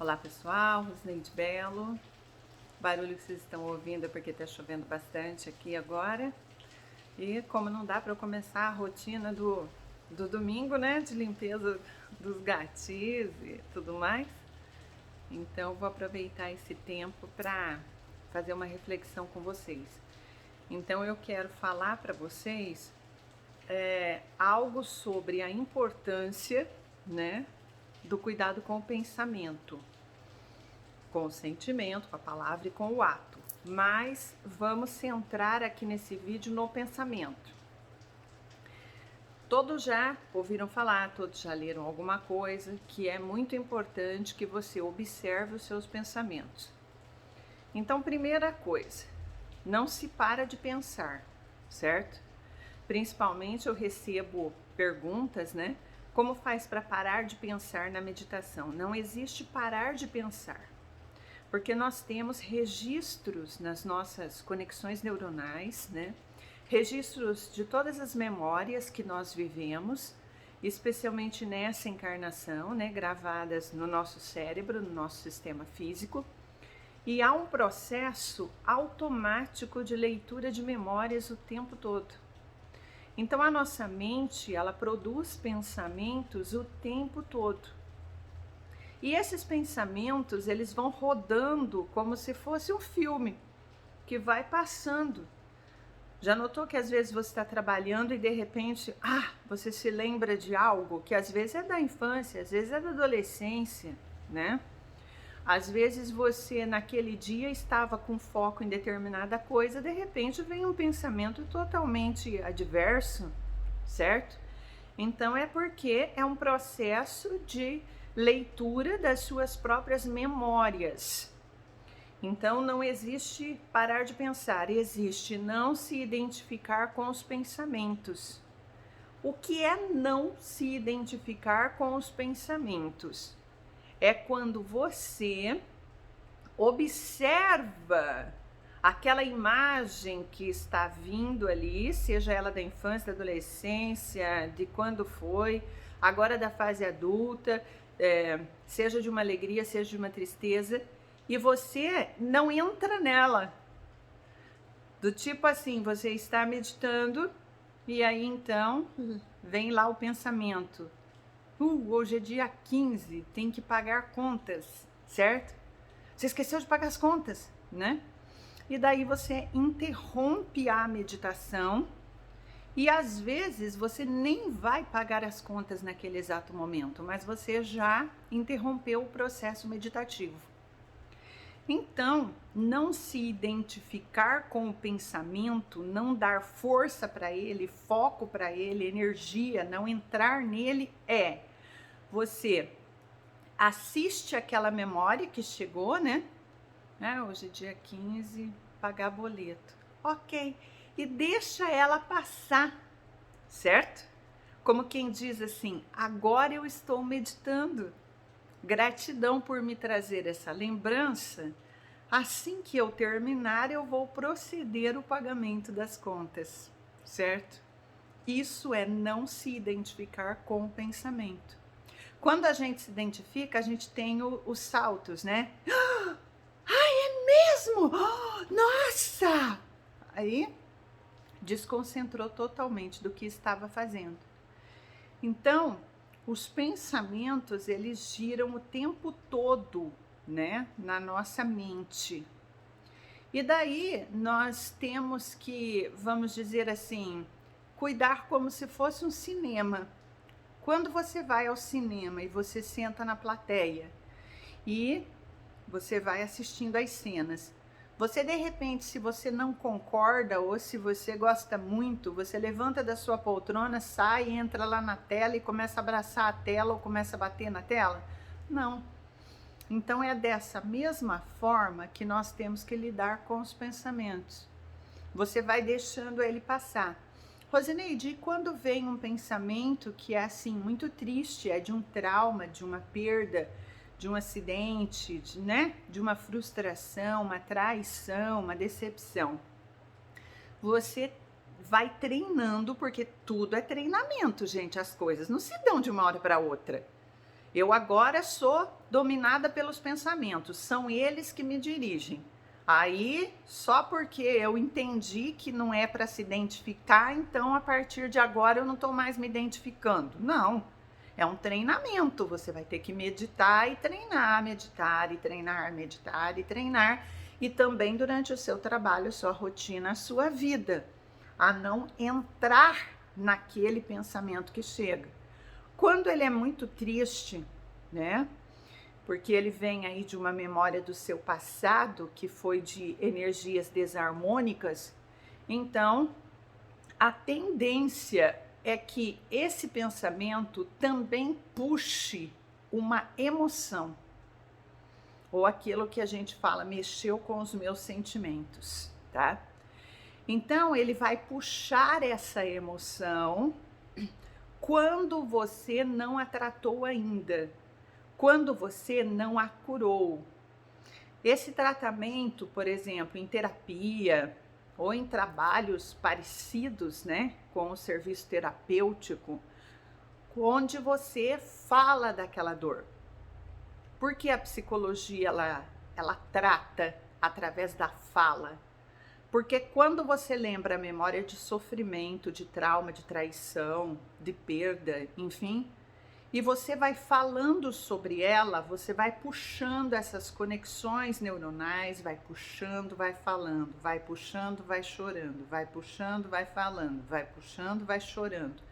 Olá pessoal, Rosineide Belo. O barulho que vocês estão ouvindo é porque está chovendo bastante aqui agora. E como não dá para eu começar a rotina do domingo, né, de limpeza dos gatis e tudo mais, então eu vou aproveitar esse tempo para fazer uma reflexão com vocês. Então eu quero falar para vocês algo sobre a importância, né, do cuidado com o pensamento, com o sentimento, com a palavra e com o ato. Mas vamos centrar aqui nesse vídeo no pensamento. Todos já ouviram falar, todos já leram alguma coisa que é muito importante que você observe os seus pensamentos. Então, primeira coisa, não se para de pensar, certo? Principalmente eu recebo perguntas, né? Como faz para parar de pensar na meditação? Não existe parar de pensar, porque nós temos registros nas nossas conexões neuronais, né? Registros de todas as memórias que nós vivemos, especialmente nessa encarnação, né? Gravadas no nosso cérebro, no nosso sistema físico. E há um processo automático de leitura de memórias o tempo todo. Então a nossa mente, ela produz pensamentos o tempo todo. E esses pensamentos, eles vão rodando como se fosse um filme que vai passando. Já notou que às vezes você está trabalhando e de repente, você se lembra de algo que às vezes é da infância, às vezes é da adolescência, né? Às vezes você naquele dia estava com foco em determinada coisa, de repente vem um pensamento totalmente adverso, certo? Então é porque é um processo de leitura das suas próprias memórias. Então não existe parar de pensar, existe não se identificar com os pensamentos. O que é não se identificar com os pensamentos? É quando você observa aquela imagem que está vindo ali, seja ela da infância, da adolescência, de quando foi, agora da fase adulta, seja de uma alegria, seja de uma tristeza, e você não entra nela. Do tipo assim, você está meditando e aí então vem lá o pensamento. Hoje é dia 15, tem que pagar contas, certo? Você esqueceu de pagar as contas, né? E daí você interrompe a meditação e às vezes você nem vai pagar as contas naquele exato momento, mas você já interrompeu o processo meditativo. Então, não se identificar com o pensamento, não dar força para ele, foco para ele, energia, não entrar nele você assiste aquela memória que chegou, né? Hoje é dia 15, pagar boleto. Ok. E deixa ela passar, certo? Como quem diz assim, agora eu estou meditando. Gratidão por me trazer essa lembrança. Assim que eu terminar, eu vou proceder o pagamento das contas, certo? Isso é não se identificar com o pensamento. Quando a gente se identifica, a gente tem os saltos, né? É mesmo? Nossa! Aí desconcentrou totalmente do que estava fazendo. Então, os pensamentos, eles giram o tempo todo, né, na nossa mente. E daí nós temos que, vamos dizer assim, cuidar como se fosse um cinema. Quando você vai ao cinema e você senta na plateia e você vai assistindo as cenas, você de repente, se você não concorda ou se você gosta muito, você levanta da sua poltrona, sai, entra lá na tela e começa a abraçar a tela ou começa a bater na tela? Não. Então é dessa mesma forma que nós temos que lidar com os pensamentos. Você vai deixando ele passar. Rosineide, e quando vem um pensamento que é assim muito triste, é de um trauma, de uma perda, de um acidente, de uma frustração, uma traição, uma decepção, você vai treinando, porque tudo é treinamento, gente, as coisas não se dão de uma hora para outra. Eu agora sou dominada pelos pensamentos, são eles que me dirigem. Aí, só porque eu entendi que não é para se identificar, então a partir de agora eu não estou mais me identificando. Não, é um treinamento. Você vai ter que meditar e treinar, meditar e treinar, meditar e treinar. E também durante o seu trabalho, sua rotina, a sua vida, a não entrar naquele pensamento que chega. Quando ele é muito triste, né? Porque ele vem aí de uma memória do seu passado, que foi de energias desarmônicas, então a tendência é que esse pensamento também puxe uma emoção, ou aquilo que a gente fala, mexeu com os meus sentimentos, tá? Então ele vai puxar essa emoção quando você não a tratou ainda, quando você não a curou. Esse tratamento, por exemplo, em terapia ou em trabalhos parecidos, né, com o serviço terapêutico, onde você fala daquela dor. Porque a psicologia ela trata através da fala. Porque quando você lembra a memória de sofrimento, de trauma, de traição, de perda, enfim, e você vai falando sobre ela, você vai puxando essas conexões neuronais, vai puxando, vai falando, vai puxando, vai chorando, vai puxando, vai falando, vai puxando, vai chorando.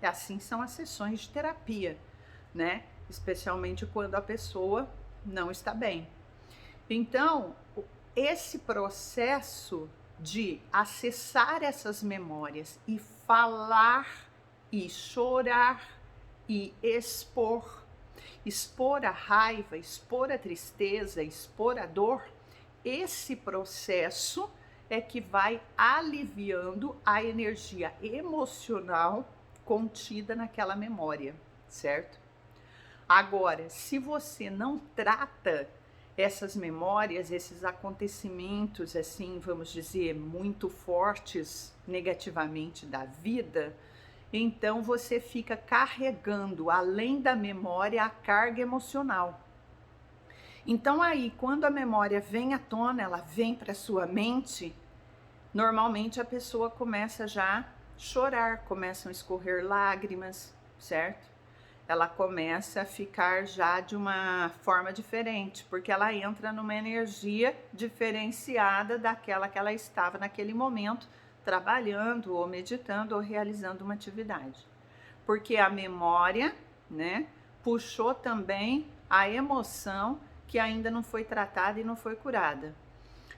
E assim são as sessões de terapia, né? Especialmente quando a pessoa não está bem. Então, esse processo de acessar essas memórias e falar e chorar e expor a raiva, expor a tristeza, expor a dor, esse processo é que vai aliviando a energia emocional contida naquela memória, certo? Agora, se você não trata essas memórias, esses acontecimentos, assim, vamos dizer, muito fortes negativamente da vida, então você fica carregando, além da memória, a carga emocional. Então aí, quando a memória vem à tona, ela vem para sua mente, normalmente a pessoa começa já a chorar, começam a escorrer lágrimas, certo? Ela começa a ficar já de uma forma diferente, porque ela entra numa energia diferenciada daquela que ela estava naquele momento, trabalhando ou meditando ou realizando uma atividade. Porque a memória, né, puxou também a emoção que ainda não foi tratada e não foi curada.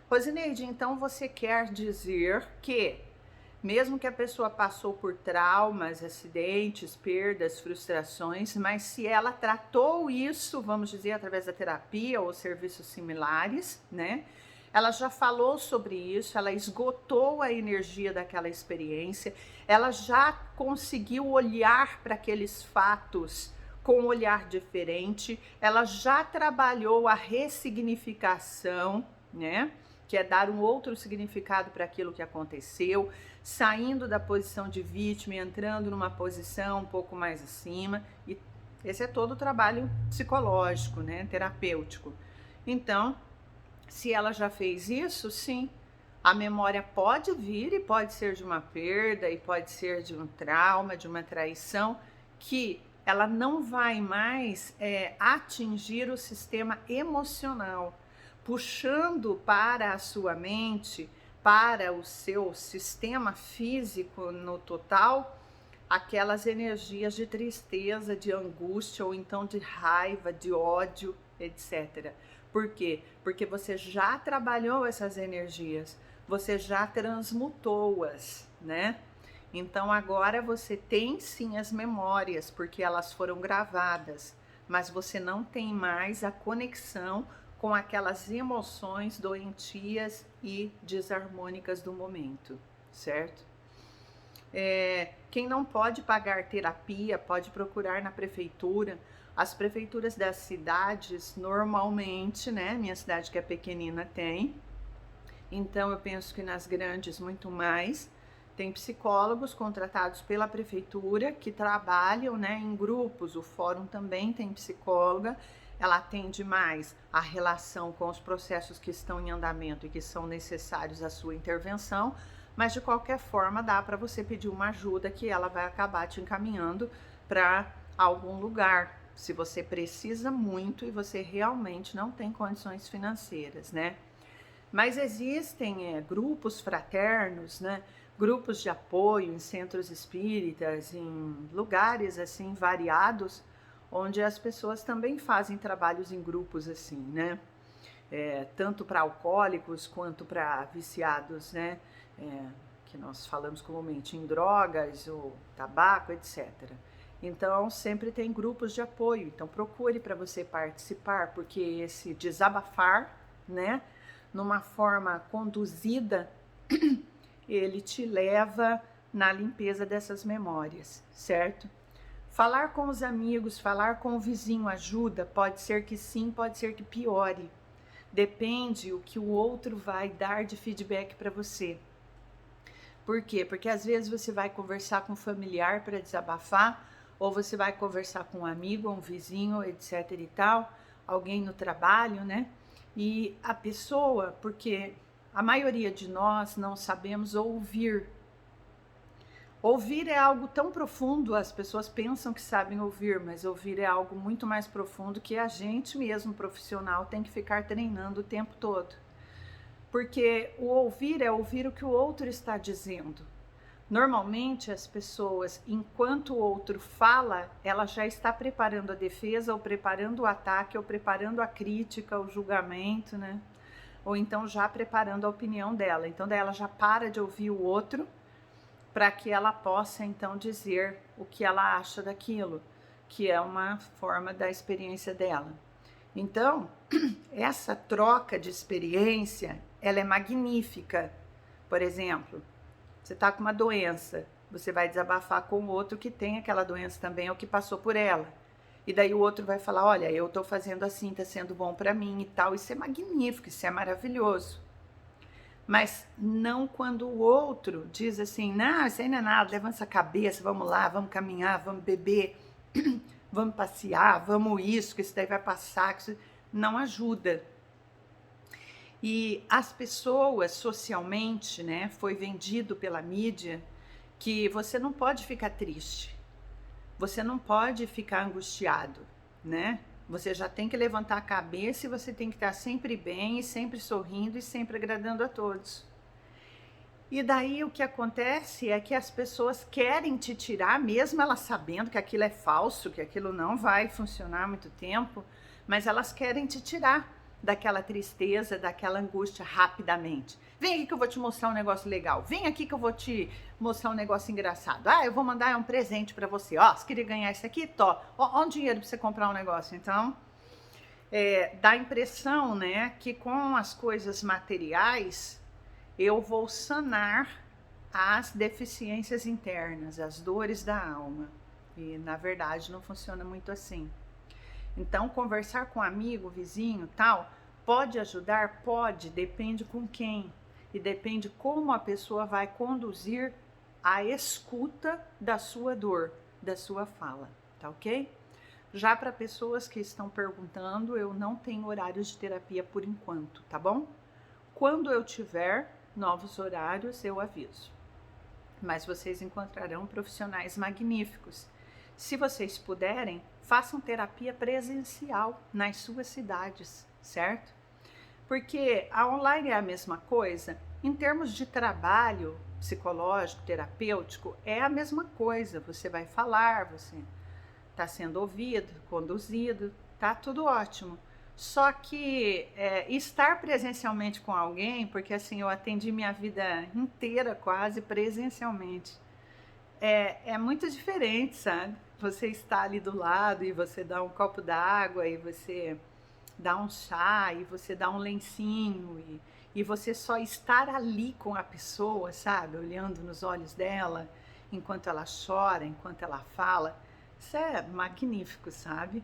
Rosineide, então você quer dizer que mesmo que a pessoa passou por traumas, acidentes, perdas, frustrações, mas se ela tratou isso, vamos dizer, através da terapia ou serviços similares, né? Ela já falou sobre isso, ela esgotou a energia daquela experiência, ela já conseguiu olhar para aqueles fatos com um olhar diferente, ela já trabalhou a ressignificação, né? Que é dar um outro significado para aquilo que aconteceu, saindo da posição de vítima e entrando numa posição um pouco mais acima. E esse é todo o trabalho psicológico, né, terapêutico. Então, se ela já fez isso, sim, a memória pode vir e pode ser de uma perda, e pode ser de um trauma, de uma traição, que ela não vai mais atingir o sistema emocional, puxando para a sua mente, para o seu sistema físico no total, aquelas energias de tristeza, de angústia ou então de raiva, de ódio, etc. Por quê? Porque você já trabalhou essas energias, você já transmutou-as, né? Então agora você tem sim as memórias, porque elas foram gravadas, mas você não tem mais a conexão com aquelas emoções doentias e desarmônicas do momento, certo? Quem não pode pagar terapia pode procurar na prefeitura. As prefeituras das cidades, normalmente, né? Minha cidade que é pequenina tem. Então eu penso que nas grandes muito mais. Tem psicólogos contratados pela prefeitura que trabalham, né, em grupos. O fórum também tem psicóloga. ela atende mais a relação com os processos que estão em andamento e que são necessários à sua intervenção, mas de qualquer forma dá para você pedir uma ajuda que ela vai acabar te encaminhando para algum lugar, se você precisa muito e você realmente não tem condições financeiras, né? Mas existem grupos fraternos, né? Grupos de apoio em centros espíritas, em lugares assim variados, onde as pessoas também fazem trabalhos em grupos assim, né? Tanto para alcoólicos quanto para viciados, né? Que nós falamos comumente em drogas ou tabaco, etc. Então, sempre tem grupos de apoio. Então, procure para você participar, porque esse desabafar, né, numa forma conduzida, ele te leva na limpeza dessas memórias, certo? Falar com os amigos, falar com o vizinho ajuda? Pode ser que sim, pode ser que piore. Depende o que o outro vai dar de feedback para você. Por quê? Porque às vezes você vai conversar com um familiar para desabafar, ou você vai conversar com um amigo, um vizinho, etc e tal, alguém no trabalho, né? E a pessoa, porque a maioria de nós não sabemos ouvir. Ouvir é algo tão profundo, as pessoas pensam que sabem ouvir, mas ouvir é algo muito mais profundo que a gente mesmo, profissional, tem que ficar treinando o tempo todo. Porque o ouvir é ouvir o que o outro está dizendo. Normalmente as pessoas, enquanto o outro fala, ela já está preparando a defesa, ou preparando o ataque, ou preparando a crítica, o julgamento, né? Ou então já preparando a opinião dela. Então daí ela já para de ouvir o outro, para que ela possa então dizer o que ela acha daquilo, que é uma forma da experiência dela. Então, essa troca de experiência, ela é magnífica. Por exemplo, você está com uma doença, você vai desabafar com o outro que tem aquela doença também, ou que passou por ela. E daí o outro vai falar, olha, eu estou fazendo assim, está sendo bom para mim e tal. Isso é magnífico, isso é maravilhoso. Mas não quando o outro diz assim, não, isso aí não é nada, levanta essa cabeça, vamos lá, vamos caminhar, vamos beber, vamos passear, vamos isso, que isso daí vai passar, que isso não ajuda. E as pessoas socialmente, né, foi vendido pela mídia que você não pode ficar triste, você não pode ficar angustiado, né? Você já tem que levantar a cabeça e você tem que estar sempre bem, e sempre sorrindo e sempre agradando a todos. E daí o que acontece é que as pessoas querem te tirar, mesmo elas sabendo que aquilo é falso, que aquilo não vai funcionar muito tempo, mas elas querem te tirar daquela tristeza, daquela angústia rapidamente. Vem aqui que eu vou te mostrar um negócio legal. Vem aqui que eu vou te mostrar um negócio engraçado. Ah, eu vou mandar um presente para você. Ó, você queria ganhar isso aqui? Tó. Ó, um dinheiro para você comprar um negócio. Então, dá a impressão, né, que com as coisas materiais eu vou sanar as deficiências internas, as dores da alma. E, na verdade, não funciona muito assim. Então, conversar com um amigo, vizinho, tal, pode ajudar? Pode, depende com quem. E depende como a pessoa vai conduzir a escuta da sua dor, da sua fala, tá ok? Já para pessoas que estão perguntando, eu não tenho horários de terapia por enquanto, tá bom? Quando eu tiver novos horários, eu aviso. Mas vocês encontrarão profissionais magníficos. Se vocês puderem, façam terapia presencial nas suas cidades, certo? Porque a online é a mesma coisa. Em termos de trabalho psicológico, terapêutico, é a mesma coisa. Você vai falar, você está sendo ouvido, conduzido, tá tudo ótimo. Só que estar presencialmente com alguém, porque assim, eu atendi minha vida inteira quase presencialmente, é muito diferente, sabe? Você está ali do lado e você dá um copo d'água e você dá um chá e você dá um lencinho e você só estar ali com a pessoa, sabe? Olhando nos olhos dela, enquanto ela chora, enquanto ela fala. Isso é magnífico, sabe?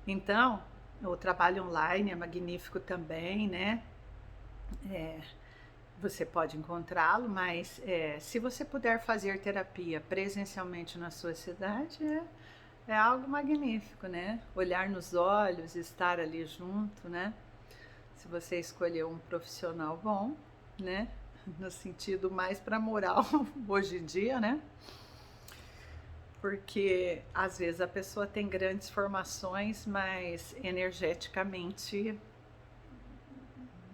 Então, o trabalho online é magnífico também, né? Você pode encontrá-lo, mas se você puder fazer terapia presencialmente na sua cidade, É algo magnífico, né? Olhar nos olhos, estar ali junto, né? Se você escolher um profissional bom, né? No sentido mais para moral hoje em dia, né? Porque às vezes a pessoa tem grandes formações, mas energeticamente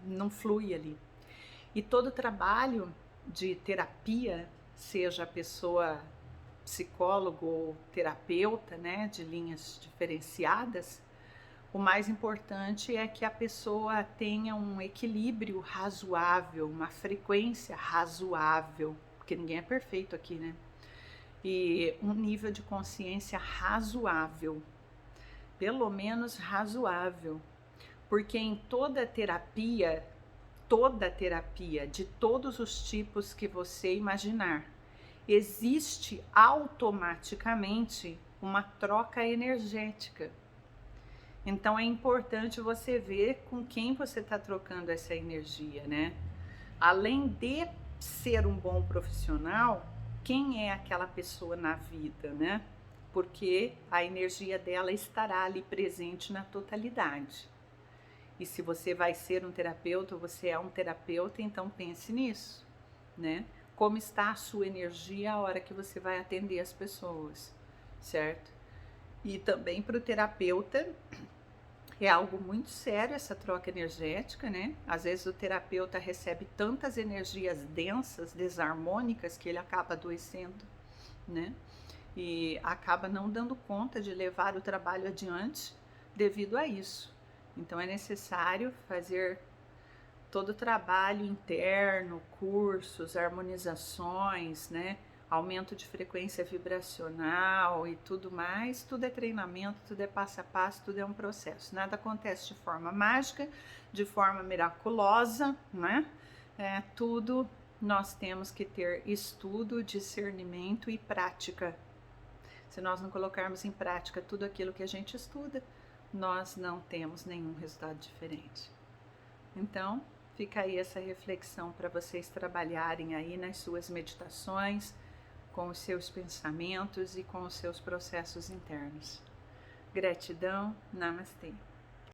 não flui ali. E todo trabalho de terapia, seja a pessoa psicólogo ou terapeuta, né, de linhas diferenciadas, o mais importante é que a pessoa tenha um equilíbrio razoável, uma frequência razoável, porque ninguém é perfeito aqui, né? E um nível de consciência razoável, pelo menos razoável, porque em toda terapia, de todos os tipos que você imaginar, existe automaticamente uma troca energética. Então é importante você ver com quem você está trocando essa energia, né? Além de ser um bom profissional, quem é aquela pessoa na vida, né? Porque a energia dela estará ali presente na totalidade. E se você vai ser um terapeuta, você é um terapeuta, então pense nisso, né? Como está a sua energia a hora que você vai atender as pessoas, certo? E também para o terapeuta é algo muito sério essa troca energética, né? Às vezes o terapeuta recebe tantas energias densas, desarmônicas, que ele acaba adoecendo, né? E acaba não dando conta de levar o trabalho adiante devido a isso. Então é necessário fazer todo o trabalho interno, cursos, harmonizações, né? Aumento de frequência vibracional e tudo mais, tudo é treinamento, tudo é passo a passo, tudo é um processo. Nada acontece de forma mágica, de forma miraculosa, né? Tudo nós temos que ter estudo, discernimento e prática. Se nós não colocarmos em prática tudo aquilo que a gente estuda, nós não temos nenhum resultado diferente. Então, fica aí essa reflexão para vocês trabalharem aí nas suas meditações, com os seus pensamentos e com os seus processos internos. Gratidão, Namastê.